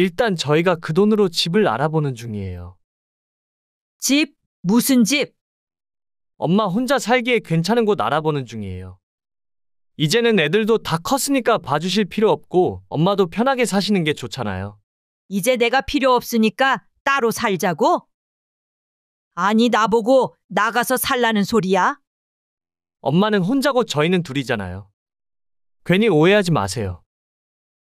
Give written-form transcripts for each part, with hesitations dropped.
일단 저희가 그 돈으로 집을 알아보는 중이에요. 집? 무슨 집? 엄마 혼자 살기에 괜찮은 곳 알아보는 중이에요. 이제는 애들도 다 컸으니까 봐주실 필요 없고 엄마도 편하게 사시는 게 좋잖아요. 이제 내가 필요 없으니까 따로 살자고? 아니, 나보고 나가서 살라는 소리야? 엄마는 혼자고 저희는 둘이잖아요. 괜히 오해하지 마세요.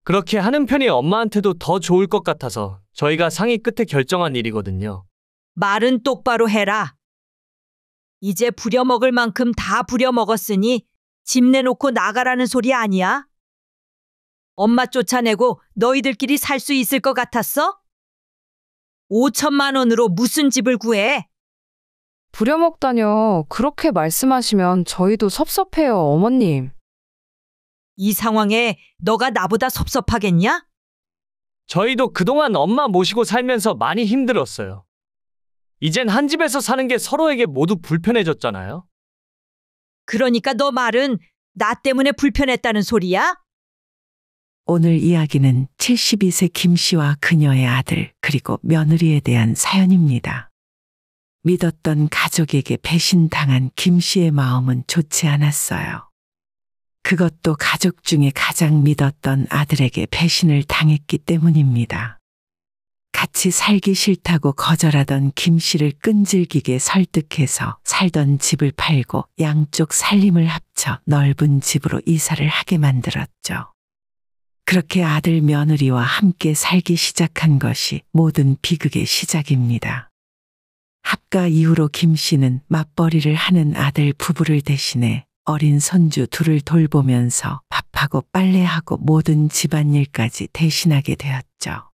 그렇게 하는 편이 엄마한테도 더 좋을 것 같아서 저희가 상의 끝에 결정한 일이거든요. 말은 똑바로 해라. 이제 부려먹을 만큼 다 부려먹었으니 집 내놓고 나가라는 소리 아니야? 엄마 쫓아내고 너희들끼리 살 수 있을 것 같았어? 5천만 원으로 무슨 집을 구해? 부려먹다뇨. 그렇게 말씀하시면 저희도 섭섭해요, 어머님. 이 상황에 너가 나보다 섭섭하겠냐? 저희도 그동안 엄마 모시고 살면서 많이 힘들었어요. 이젠 한 집에서 사는 게 서로에게 모두 불편해졌잖아요. 그러니까 너 말은 나 때문에 불편했다는 소리야? 오늘 이야기는 72세 김 씨와 그녀의 아들 그리고 며느리에 대한 사연입니다. 믿었던 가족에게 배신당한 김 씨의 마음은 좋지 않았어요. 그것도 가족 중에 가장 믿었던 아들에게 배신을 당했기 때문입니다. 같이 살기 싫다고 거절하던 김 씨를 끈질기게 설득해서 살던 집을 팔고 양쪽 살림을 합쳐 넓은 집으로 이사를 하게 만들었죠. 그렇게 아들 며느리와 함께 살기 시작한 것이 모든 비극의 시작입니다. 합가 이후로 김 씨는 맞벌이를 하는 아들 부부를 대신해 어린 손주 둘을 돌보면서 밥하고 빨래하고 모든 집안일까지 대신하게 되었죠.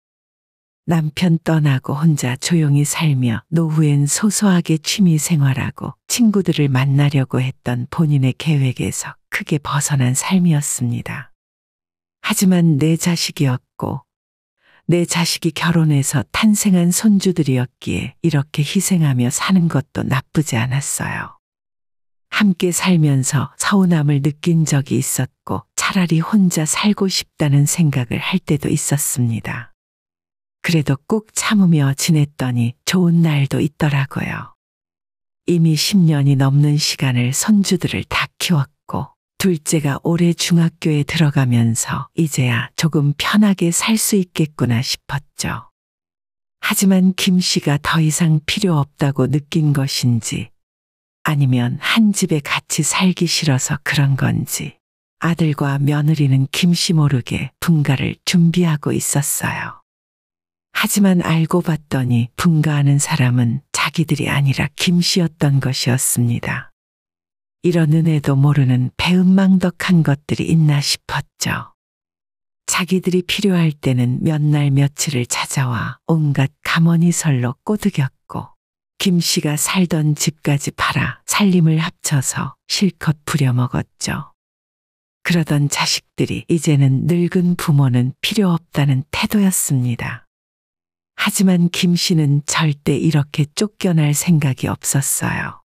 남편 떠나고 혼자 조용히 살며 노후엔 소소하게 취미 생활하고 친구들을 만나려고 했던 본인의 계획에서 크게 벗어난 삶이었습니다. 하지만 내 자식이었고 내 자식이 결혼해서 탄생한 손주들이었기에 이렇게 희생하며 사는 것도 나쁘지 않았어요. 함께 살면서 서운함을 느낀 적이 있었고 차라리 혼자 살고 싶다는 생각을 할 때도 있었습니다. 그래도 꾹 참으며 지냈더니 좋은 날도 있더라고요. 이미 10년이 넘는 시간을 손주들을 다 키웠고 둘째가 올해 중학교에 들어가면서 이제야 조금 편하게 살 수 있겠구나 싶었죠. 하지만 김 씨가 더 이상 필요 없다고 느낀 것인지 아니면 한 집에 같이 살기 싫어서 그런 건지 아들과 며느리는 김 씨 모르게 분가를 준비하고 있었어요. 하지만 알고 봤더니 분가하는 사람은 자기들이 아니라 김 씨였던 것이었습니다. 이런 은혜도 모르는 배은망덕한 것들이 있나 싶었죠. 자기들이 필요할 때는 몇 날 며칠을 찾아와 온갖 가머니설로 꼬드겼고 김 씨가 살던 집까지 팔아 살림을 합쳐서 실컷 부려먹었죠. 그러던 자식들이 이제는 늙은 부모는 필요 없다는 태도였습니다. 하지만 김 씨는 절대 이렇게 쫓겨날 생각이 없었어요.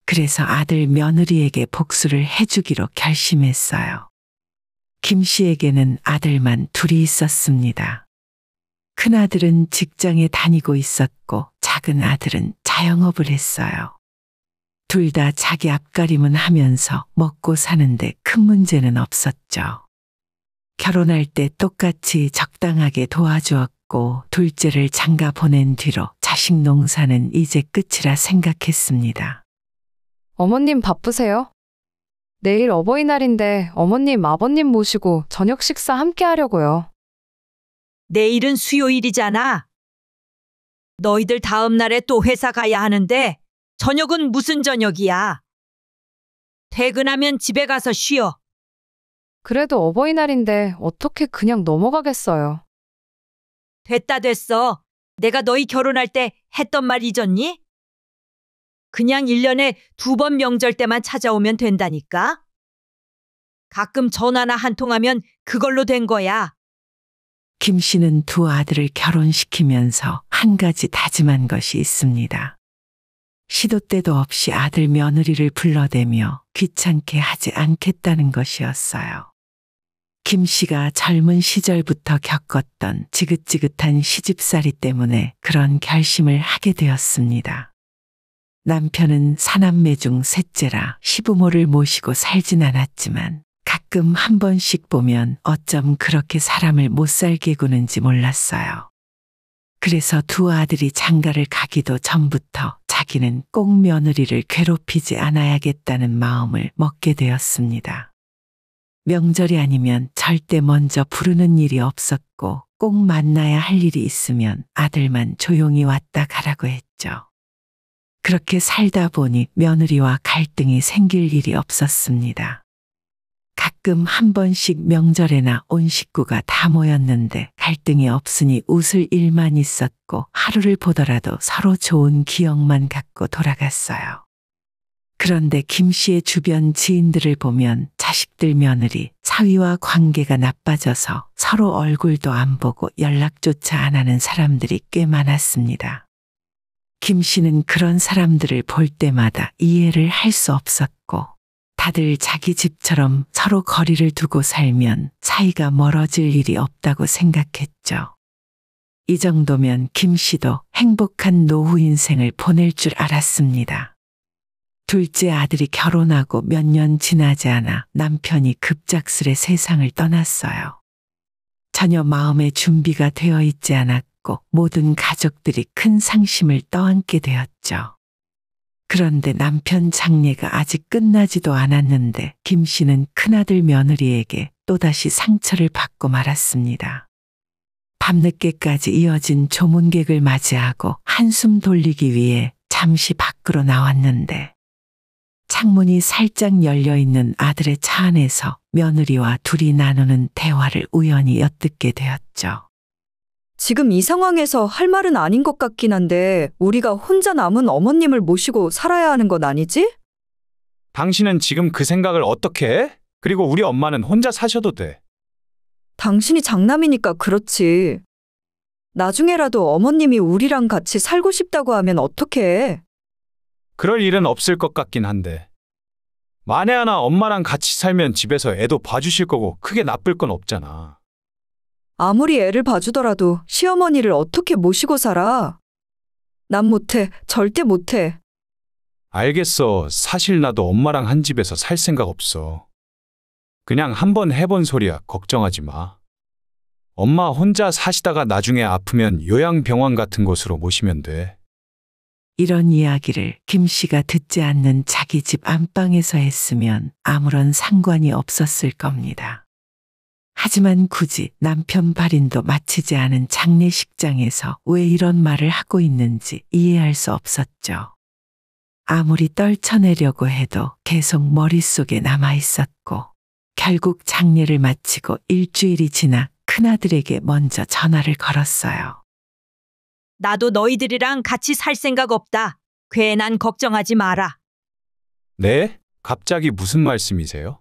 그래서 아들 며느리에게 복수를 해주기로 결심했어요. 김 씨에게는 아들만 둘이 있었습니다. 큰아들은 직장에 다니고 있었고 작은 아들은 자영업을 했어요. 둘 다 자기 앞가림은 하면서 먹고 사는데 큰 문제는 없었죠. 결혼할 때 똑같이 적당하게 도와주었고 둘째를 장가 보낸 뒤로 자식 농사는 이제 끝이라 생각했습니다. 어머님 바쁘세요? 내일 어버이날인데 어머님, 아버님 모시고 저녁 식사 함께 하려고요. 내일은 수요일이잖아. 너희들 다음 날에 또 회사 가야 하는데 저녁은 무슨 저녁이야? 퇴근하면 집에 가서 쉬어. 그래도 어버이날인데 어떻게 그냥 넘어가겠어요. 됐어. 내가 너희 결혼할 때 했던 말 잊었니? 그냥 1년에 2번 명절 때만 찾아오면 된다니까? 가끔 전화나 한 통하면 그걸로 된 거야. 김 씨는 두 아들을 결혼시키면서 한 가지 다짐한 것이 있습니다. 시도 때도 없이 아들 며느리를 불러대며 귀찮게 하지 않겠다는 것이었어요. 김 씨가 젊은 시절부터 겪었던 지긋지긋한 시집살이 때문에 그런 결심을 하게 되었습니다. 남편은 사남매 중 셋째라 시부모를 모시고 살진 않았지만 가끔 한 번씩 보면 어쩜 그렇게 사람을 못 살게 구는지 몰랐어요. 그래서 두 아들이 장가를 가기도 전부터 자기는 꼭 며느리를 괴롭히지 않아야겠다는 마음을 먹게 되었습니다. 명절이 아니면 절대 먼저 부르는 일이 없었고 꼭 만나야 할 일이 있으면 아들만 조용히 왔다 가라고 했죠. 그렇게 살다 보니 며느리와 갈등이 생길 일이 없었습니다. 가끔 한 번씩 명절에나 온 식구가 다 모였는데 갈등이 없으니 웃을 일만 있었고 하루를 보더라도 서로 좋은 기억만 갖고 돌아갔어요. 그런데 김 씨의 주변 지인들을 보면 자식들 며느리, 사위와 관계가 나빠져서 서로 얼굴도 안 보고 연락조차 안 하는 사람들이 꽤 많았습니다. 김 씨는 그런 사람들을 볼 때마다 이해를 할 수 없었고 다들 자기 집처럼 서로 거리를 두고 살면 사이가 멀어질 일이 없다고 생각했죠. 이 정도면 김 씨도 행복한 노후 인생을 보낼 줄 알았습니다. 둘째 아들이 결혼하고 몇 년 지나지 않아 남편이 급작스레 세상을 떠났어요. 전혀 마음의 준비가 되어 있지 않았고 모든 가족들이 큰 상심을 떠안게 되었죠. 그런데 남편 장례가 아직 끝나지도 않았는데 김 씨는 큰아들 며느리에게 또다시 상처를 받고 말았습니다. 밤늦게까지 이어진 조문객을 맞이하고 한숨 돌리기 위해 잠시 밖으로 나왔는데 창문이 살짝 열려 있는 아들의 차 안에서 며느리와 둘이 나누는 대화를 우연히 엿듣게 되었죠. 지금 이 상황에서 할 말은 아닌 것 같긴 한데 우리가 혼자 남은 어머님을 모시고 살아야 하는 건 아니지? 당신은 지금 그 생각을 어떻게 해? 그리고 우리 엄마는 혼자 사셔도 돼. 당신이 장남이니까 그렇지. 나중에라도 어머님이 우리랑 같이 살고 싶다고 하면 어떡해? 그럴 일은 없을 것 같긴 한데. 만에 하나 엄마랑 같이 살면 집에서 애도 봐주실 거고 크게 나쁠 건 없잖아. 아무리 애를 봐주더라도 시어머니를 어떻게 모시고 살아? 난 못해. 절대 못해. 알겠어. 사실 나도 엄마랑 한 집에서 살 생각 없어. 그냥 한번 해본 소리야. 걱정하지 마. 엄마 혼자 사시다가 나중에 아프면 요양병원 같은 곳으로 모시면 돼. 이런 이야기를 김 씨가 듣지 않는 자기 집 안방에서 했으면 아무런 상관이 없었을 겁니다. 하지만 굳이 남편 발인도 마치지 않은 장례식장에서 왜 이런 말을 하고 있는지 이해할 수 없었죠. 아무리 떨쳐내려고 해도 계속 머릿속에 남아 있었고 결국 장례를 마치고 일주일이 지나 큰아들에게 먼저 전화를 걸었어요. 나도 너희들이랑 같이 살 생각 없다. 괜한 걱정하지 마라. 네? 갑자기 무슨 말씀이세요?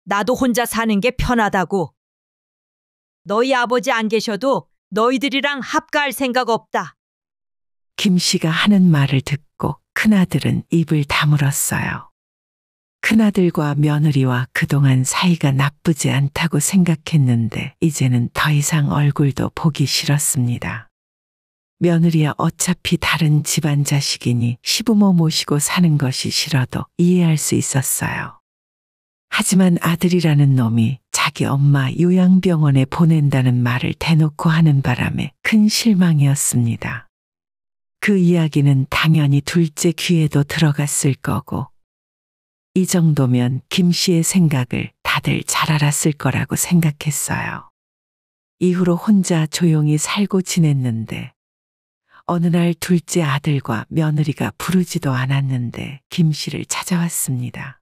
나도 혼자 사는 게 편하다고. 너희 아버지 안 계셔도 너희들이랑 합가할 생각 없다. 김 씨가 하는 말을 듣고 큰아들은 입을 다물었어요. 큰아들과 며느리와 그동안 사이가 나쁘지 않다고 생각했는데 이제는 더 이상 얼굴도 보기 싫었습니다. 며느리야 어차피 다른 집안 자식이니 시부모 모시고 사는 것이 싫어도 이해할 수 있었어요. 하지만 아들이라는 놈이 자기 엄마 요양병원에 보낸다는 말을 대놓고 하는 바람에 큰 실망이었습니다. 그 이야기는 당연히 둘째 귀에도 들어갔을 거고 이 정도면 김 씨의 생각을 다들 잘 알았을 거라고 생각했어요. 이후로 혼자 조용히 살고 지냈는데 어느 날 둘째 아들과 며느리가 부르지도 않았는데 김 씨를 찾아왔습니다.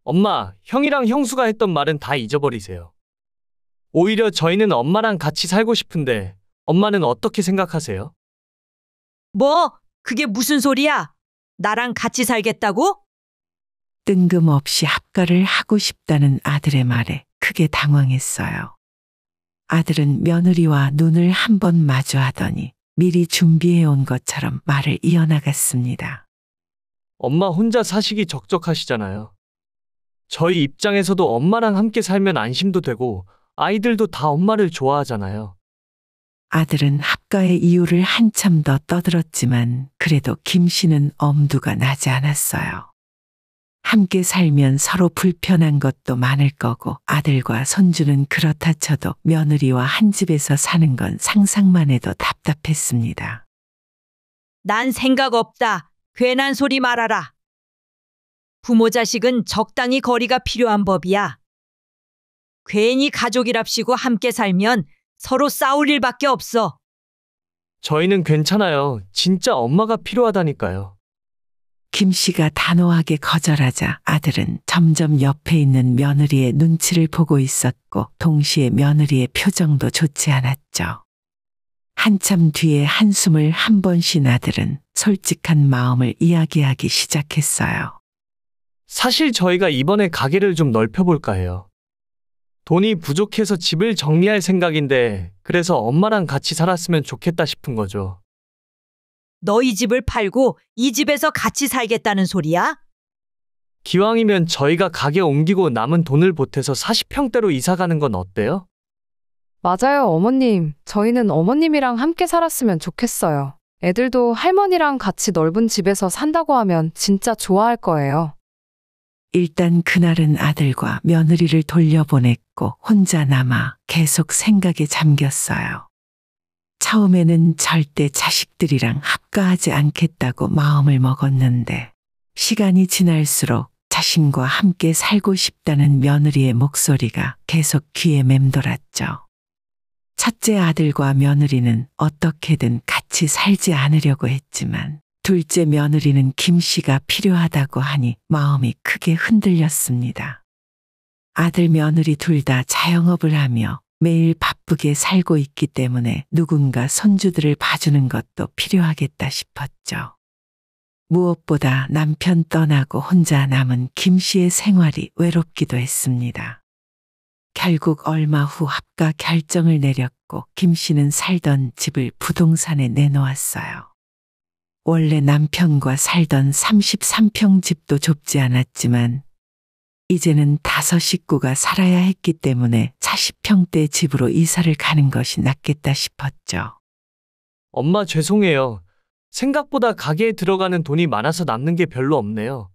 엄마, 형이랑 형수가 했던 말은 다 잊어버리세요. 오히려 저희는 엄마랑 같이 살고 싶은데 엄마는 어떻게 생각하세요? 뭐? 그게 무슨 소리야? 나랑 같이 살겠다고? 뜬금없이 합가를 하고 싶다는 아들의 말에 크게 당황했어요. 아들은 며느리와 눈을 한 번 마주하더니 미리 준비해온 것처럼 말을 이어나갔습니다. 엄마 혼자 사시기 적적하시잖아요. 저희 입장에서도 엄마랑 함께 살면 안심도 되고 아이들도 다 엄마를 좋아하잖아요. 아들은 합가의 이유를 한참 더 떠들었지만 그래도 김 씨는 엄두가 나지 않았어요. 함께 살면 서로 불편한 것도 많을 거고 아들과 손주는 그렇다 쳐도 며느리와 한 집에서 사는 건 상상만 해도 답답했습니다. 난 생각 없다. 괜한 소리 말아라. 부모 자식은 적당히 거리가 필요한 법이야. 괜히 가족이랍시고 함께 살면 서로 싸울 일밖에 없어. 저희는 괜찮아요. 진짜 엄마가 필요하다니까요. 김 씨가 단호하게 거절하자 아들은 점점 옆에 있는 며느리의 눈치를 보고 있었고 동시에 며느리의 표정도 좋지 않았죠. 한참 뒤에 한숨을 한 번 쉰 아들은 솔직한 마음을 이야기하기 시작했어요. 사실 저희가 이번에 가게를 좀 넓혀볼까 해요. 돈이 부족해서 집을 정리할 생각인데 그래서 엄마랑 같이 살았으면 좋겠다 싶은 거죠. 너희 집을 팔고 이 집에서 같이 살겠다는 소리야? 기왕이면 저희가 가게 옮기고 남은 돈을 보태서 40평대로 이사 가는 건 어때요? 맞아요, 어머님. 저희는 어머님이랑 함께 살았으면 좋겠어요. 애들도 할머니랑 같이 넓은 집에서 산다고 하면 진짜 좋아할 거예요. 일단 그날은 아들과 며느리를 돌려보냈고 혼자 남아 계속 생각에 잠겼어요. 처음에는 절대 자식들이랑 합가하지 않겠다고 마음을 먹었는데 시간이 지날수록 자신과 함께 살고 싶다는 며느리의 목소리가 계속 귀에 맴돌았죠. 첫째 아들과 며느리는 어떻게든 같이 살지 않으려고 했지만 둘째 며느리는 김 씨가 필요하다고 하니 마음이 크게 흔들렸습니다. 아들 며느리 둘 다 자영업을 하며 매일 바쁘게 살고 있기 때문에 누군가 손주들을 봐주는 것도 필요하겠다 싶었죠. 무엇보다 남편 떠나고 혼자 남은 김 씨의 생활이 외롭기도 했습니다. 결국 얼마 후 합가 결정을 내렸고 김 씨는 살던 집을 부동산에 내놓았어요. 원래 남편과 살던 33평 집도 좁지 않았지만 이제는 5 식구가 살아야 했기 때문에 40평대 집으로 이사를 가는 것이 낫겠다 싶었죠. 엄마 죄송해요. 생각보다 가게에 들어가는 돈이 많아서 남는 게 별로 없네요.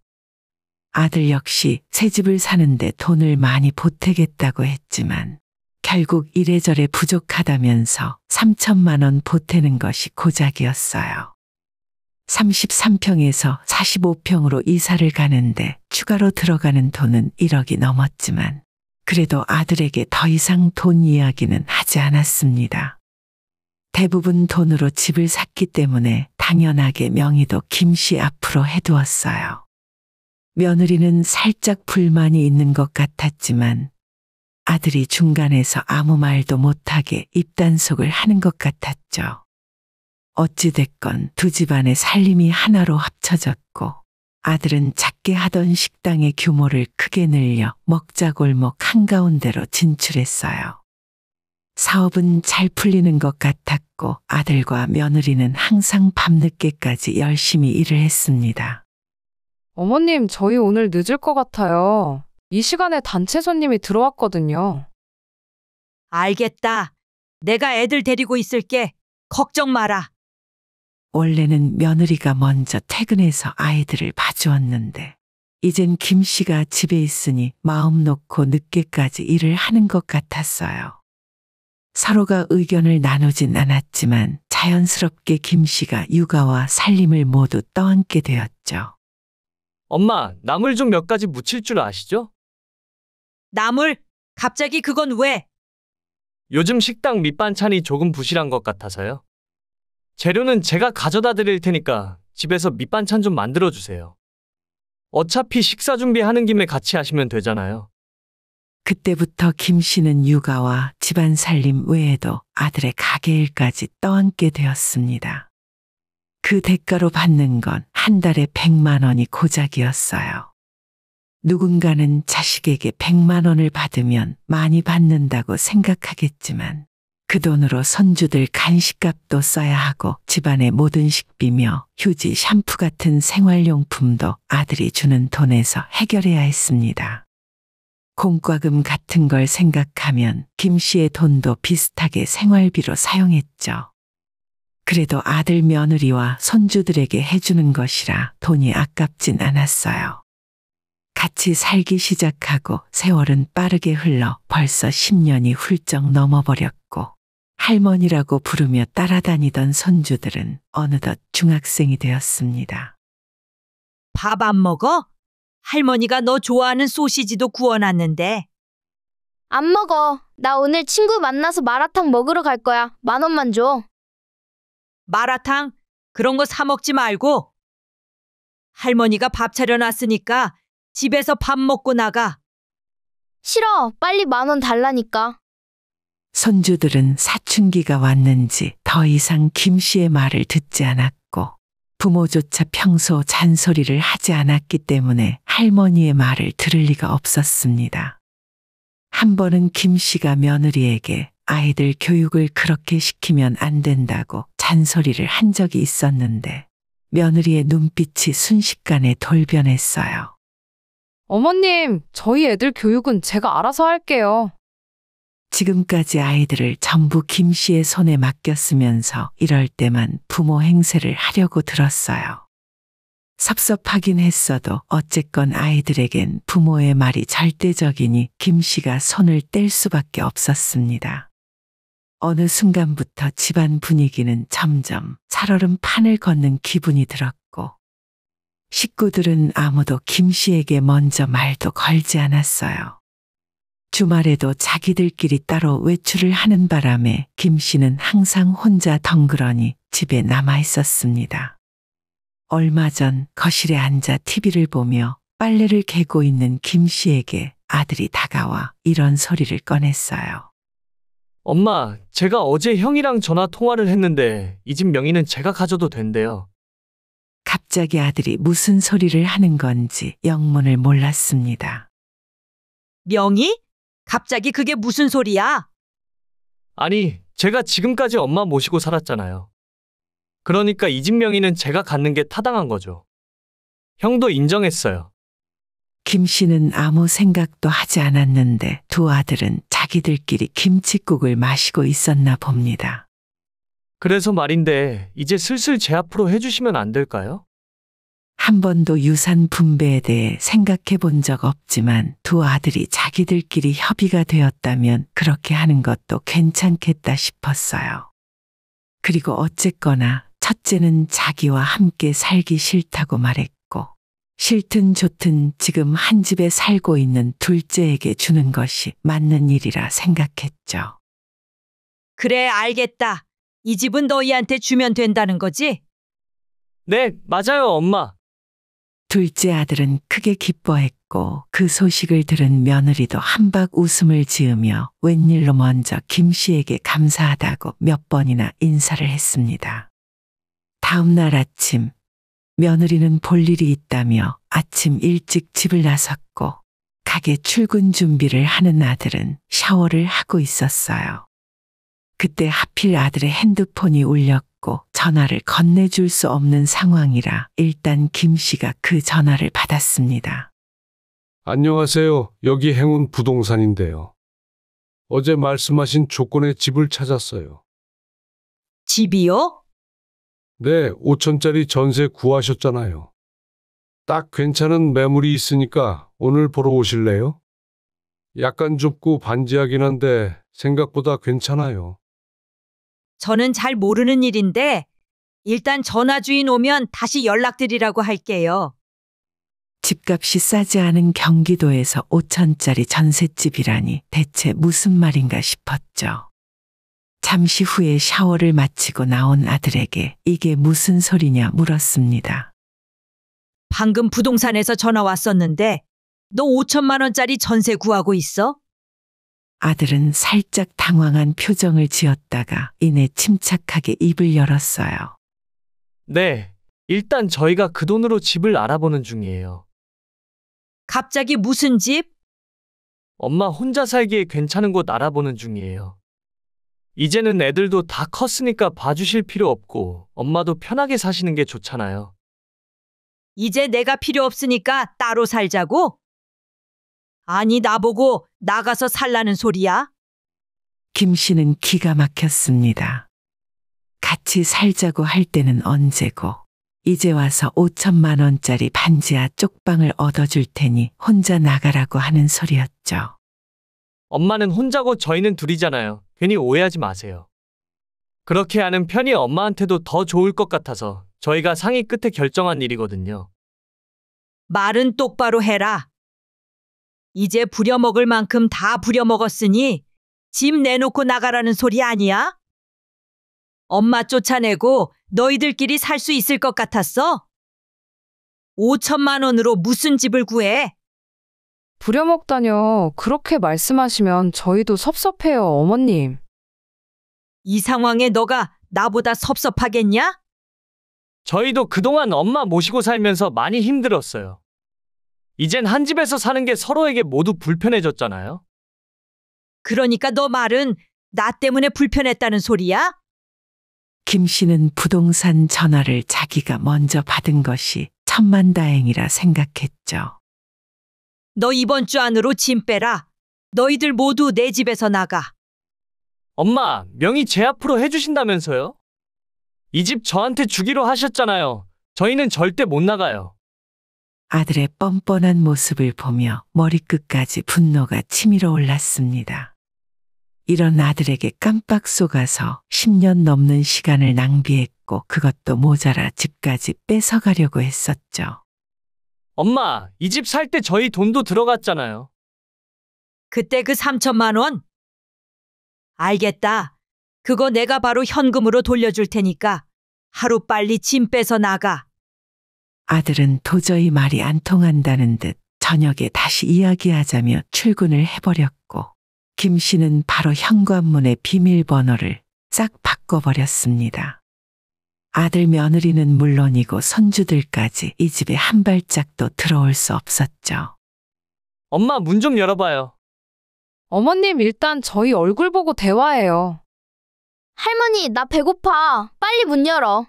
아들 역시 새 집을 사는데 돈을 많이 보태겠다고 했지만 결국 이래저래 부족하다면서 3천만 원 보태는 것이 고작이었어요. 33평에서 45평으로 이사를 가는데 추가로 들어가는 돈은 1억이 넘었지만 그래도 아들에게 더 이상 돈 이야기는 하지 않았습니다. 대부분 돈으로 집을 샀기 때문에 당연하게 명의도 김 씨 앞으로 해두었어요. 며느리는 살짝 불만이 있는 것 같았지만 아들이 중간에서 아무 말도 못하게 입단속을 하는 것 같았죠. 어찌됐건 두 집안의 살림이 하나로 합쳐졌고 아들은 작게 하던 식당의 규모를 크게 늘려 먹자골목 한가운데로 진출했어요. 사업은 잘 풀리는 것 같았고 아들과 며느리는 항상 밤늦게까지 열심히 일을 했습니다. 어머님, 저희 오늘 늦을 것 같아요. 이 시간에 단체 손님이 들어왔거든요. 알겠다. 내가 애들 데리고 있을게. 걱정 마라. 원래는 며느리가 먼저 퇴근해서 아이들을 봐주었는데 이젠 김 씨가 집에 있으니 마음 놓고 늦게까지 일을 하는 것 같았어요. 서로가 의견을 나누진 않았지만 자연스럽게 김 씨가 육아와 살림을 모두 떠안게 되었죠. 엄마, 나물 좀 몇 가지 무칠 줄 아시죠? 나물? 갑자기 그건 왜? 요즘 식당 밑반찬이 조금 부실한 것 같아서요. 재료는 제가 가져다 드릴 테니까 집에서 밑반찬 좀 만들어 주세요. 어차피 식사 준비하는 김에 같이 하시면 되잖아요. 그때부터 김 씨는 육아와 집안 살림 외에도 아들의 가게 일까지 떠안게 되었습니다. 그 대가로 받는 건 한 달에 100만 원이 고작이었어요. 누군가는 자식에게 100만 원을 받으면 많이 받는다고 생각하겠지만 그 돈으로 손주들 간식값도 써야 하고 집안의 모든 식비며 휴지, 샴푸 같은 생활용품도 아들이 주는 돈에서 해결해야 했습니다. 공과금 같은 걸 생각하면 김 씨의 돈도 비슷하게 생활비로 사용했죠. 그래도 아들 며느리와 손주들에게 해주는 것이라 돈이 아깝진 않았어요. 같이 살기 시작하고 세월은 빠르게 흘러 벌써 10년이 훌쩍 넘어버렸고 할머니라고 부르며 따라다니던 손주들은 어느덧 중학생이 되었습니다. 밥 안 먹어? 할머니가 너 좋아하는 소시지도 구워놨는데. 안 먹어. 나 오늘 친구 만나서 마라탕 먹으러 갈 거야. 10,000원만 줘. 마라탕? 그런 거 사 먹지 말고. 할머니가 밥 차려놨으니까 집에서 밥 먹고 나가. 싫어. 빨리 10,000원 달라니까. 손주들은 사춘기가 왔는지 더 이상 김 씨의 말을 듣지 않았고 부모조차 평소 잔소리를 하지 않았기 때문에 할머니의 말을 들을 리가 없었습니다. 한 번은 김 씨가 며느리에게 아이들 교육을 그렇게 시키면 안 된다고 잔소리를 한 적이 있었는데 며느리의 눈빛이 순식간에 돌변했어요. 어머님, 저희 애들 교육은 제가 알아서 할게요. 지금까지 아이들을 전부 김 씨의 손에 맡겼으면서 이럴 때만 부모 행세를 하려고 들었어요. 섭섭하긴 했어도 어쨌건 아이들에겐 부모의 말이 절대적이니 김 씨가 손을 뗄 수밖에 없었습니다. 어느 순간부터 집안 분위기는 점점 살얼음 판을 걷는 기분이 들었고 식구들은 아무도 김 씨에게 먼저 말도 걸지 않았어요. 주말에도 자기들끼리 따로 외출을 하는 바람에 김 씨는 항상 혼자 덩그러니 집에 남아 있었습니다. 얼마 전 거실에 앉아 TV를 보며 빨래를 개고 있는 김 씨에게 아들이 다가와 이런 소리를 꺼냈어요. 엄마, 제가 어제 형이랑 전화 통화를 했는데 이 집 명의는 제가 가져도 된대요. 갑자기 아들이 무슨 소리를 하는 건지 영문을 몰랐습니다. 명의? 갑자기 그게 무슨 소리야? 아니, 제가 지금까지 엄마 모시고 살았잖아요. 그러니까 이 집 명의는 제가 갖는 게 타당한 거죠. 형도 인정했어요. 김 씨는 아무 생각도 하지 않았는데 두 아들은 자기들끼리 김칫국을 마시고 있었나 봅니다. 그래서 말인데 이제 슬슬 제 앞으로 해주시면 안 될까요? 한 번도 유산 분배에 대해 생각해 본 적 없지만 두 아들이 자기들끼리 협의가 되었다면 그렇게 하는 것도 괜찮겠다 싶었어요. 그리고 어쨌거나 첫째는 자기와 함께 살기 싫다고 말했고 싫든 좋든 지금 한 집에 살고 있는 둘째에게 주는 것이 맞는 일이라 생각했죠. 그래, 알겠다. 이 집은 너희한테 주면 된다는 거지? 네, 맞아요, 엄마. 둘째 아들은 크게 기뻐했고 그 소식을 들은 며느리도 한박 웃음을 지으며 웬일로 먼저 김 씨에게 감사하다고 몇 번이나 인사를 했습니다. 다음 날 아침 며느리는 볼 일이 있다며 아침 일찍 집을 나섰고 가게 출근 준비를 하는 아들은 샤워를 하고 있었어요. 그때 하필 아들의 핸드폰이 울렸고 전화를 건네줄 수 없는 상황이라 일단 김 씨가 그 전화를 받았습니다. 안녕하세요. 여기 행운 부동산인데요. 어제 말씀하신 조건의 집을 찾았어요. 집이요? 네, 5천짜리 전세 구하셨잖아요. 딱 괜찮은 매물이 있으니까 오늘 보러 오실래요? 약간 좁고 반지하긴 한데 생각보다 괜찮아요. 저는 잘 모르는 일인데 일단 전화 주인 오면 다시 연락드리라고 할게요. 집값이 싸지 않은 경기도에서 5천짜리 전셋집이라니 대체 무슨 말인가 싶었죠. 잠시 후에 샤워를 마치고 나온 아들에게 이게 무슨 소리냐 물었습니다. 방금 부동산에서 전화 왔었는데 너 5천만 원짜리 전세 구하고 있어? 아들은 살짝 당황한 표정을 지었다가 이내 침착하게 입을 열었어요. 네, 일단 저희가 그 돈으로 집을 알아보는 중이에요. 갑자기 무슨 집? 엄마 혼자 살기에 괜찮은 곳 알아보는 중이에요. 이제는 애들도 다 컸으니까 봐주실 필요 없고 엄마도 편하게 사시는 게 좋잖아요. 이제 내가 필요 없으니까 따로 살자고? 아니, 나보고 나가서 살라는 소리야? 김 씨는 기가 막혔습니다. 같이 살자고 할 때는 언제고, 이제 와서 5천만 원짜리 반지하 쪽방을 얻어줄 테니 혼자 나가라고 하는 소리였죠. 엄마는 혼자고 저희는 둘이잖아요. 괜히 오해하지 마세요. 그렇게 하는 편이 엄마한테도 더 좋을 것 같아서 저희가 상의 끝에 결정한 일이거든요. 말은 똑바로 해라. 이제 부려먹을 만큼 다 부려먹었으니 집 내놓고 나가라는 소리 아니야? 엄마 쫓아내고 너희들끼리 살 수 있을 것 같았어? 5천만 원으로 무슨 집을 구해? 부려먹다뇨. 그렇게 말씀하시면 저희도 섭섭해요, 어머님. 이 상황에 너가 나보다 섭섭하겠냐? 저희도 그동안 엄마 모시고 살면서 많이 힘들었어요. 이젠 한 집에서 사는 게 서로에게 모두 불편해졌잖아요. 그러니까 너 말은 나 때문에 불편했다는 소리야? 김 씨는 부동산 전화를 자기가 먼저 받은 것이 천만다행이라 생각했죠. 너 이번 주 안으로 짐 빼라. 너희들 모두 내 집에서 나가. 엄마, 명의 제 앞으로 해주신다면서요? 이 집 저한테 주기로 하셨잖아요. 저희는 절대 못 나가요. 아들의 뻔뻔한 모습을 보며 머리끝까지 분노가 치밀어 올랐습니다. 이런 아들에게 깜빡 속아서 10년 넘는 시간을 낭비했고 그것도 모자라 집까지 뺏어가려고 했었죠. 엄마, 이 집 살 때 저희 돈도 들어갔잖아요. 그때 그 3천만 원? 알겠다. 그거 내가 바로 현금으로 돌려줄 테니까 하루빨리 짐 빼서 나가. 아들은 도저히 말이 안 통한다는 듯 저녁에 다시 이야기하자며 출근을 해버렸고 김 씨는 바로 현관문의 비밀번호를 싹 바꿔버렸습니다. 아들 며느리는 물론이고 손주들까지 이 집에 한 발짝도 들어올 수 없었죠. 엄마, 문 좀 열어봐요. 어머님, 일단 저희 얼굴 보고 대화해요. 할머니, 나 배고파. 빨리 문 열어.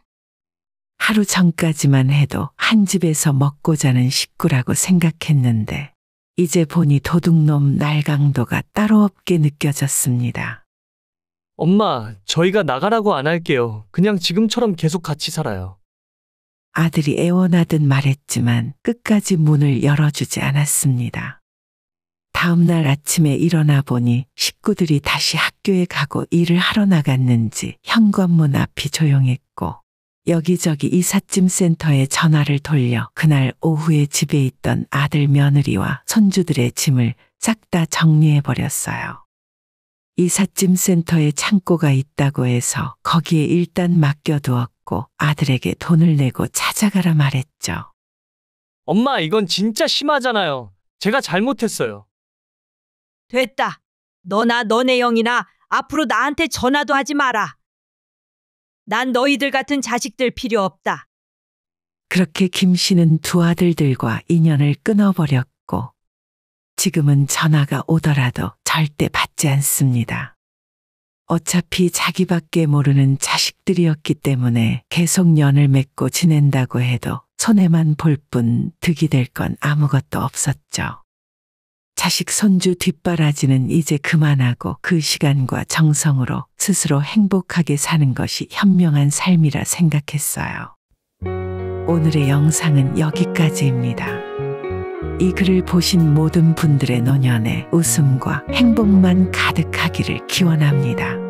하루 전까지만 해도 한 집에서 먹고 자는 식구라고 생각했는데 이제 보니 도둑놈 날강도가 따로 없게 느껴졌습니다. 엄마, 저희가 나가라고 안 할게요. 그냥 지금처럼 계속 같이 살아요. 아들이 애원하듯 말했지만 끝까지 문을 열어주지 않았습니다. 다음 날 아침에 일어나 보니 식구들이 다시 학교에 가고 일을 하러 나갔는지 현관문 앞이 조용했고 여기저기 이삿짐 센터에 전화를 돌려 그날 오후에 집에 있던 아들 며느리와 손주들의 짐을 싹 다 정리해버렸어요. 이삿짐 센터에 창고가 있다고 해서 거기에 일단 맡겨두었고 아들에게 돈을 내고 찾아가라 말했죠. 엄마, 이건 진짜 심하잖아요. 제가 잘못했어요. 됐다. 너나 너네 형이나 앞으로 나한테 전화도 하지 마라. 난 너희들 같은 자식들 필요 없다. 그렇게 김 씨는 두 아들들과 인연을 끊어버렸고 지금은 전화가 오더라도 절대 받지 않습니다. 어차피 자기밖에 모르는 자식들이었기 때문에 계속 연을 맺고 지낸다고 해도 손해만 볼 뿐 득이 될 건 아무것도 없었죠. 자식 손주 뒷바라지는 이제 그만하고 그 시간과 정성으로 스스로 행복하게 사는 것이 현명한 삶이라 생각했어요. 오늘의 영상은 여기까지입니다. 이 글을 보신 모든 분들의 노년에 웃음과 행복만 가득하기를 기원합니다.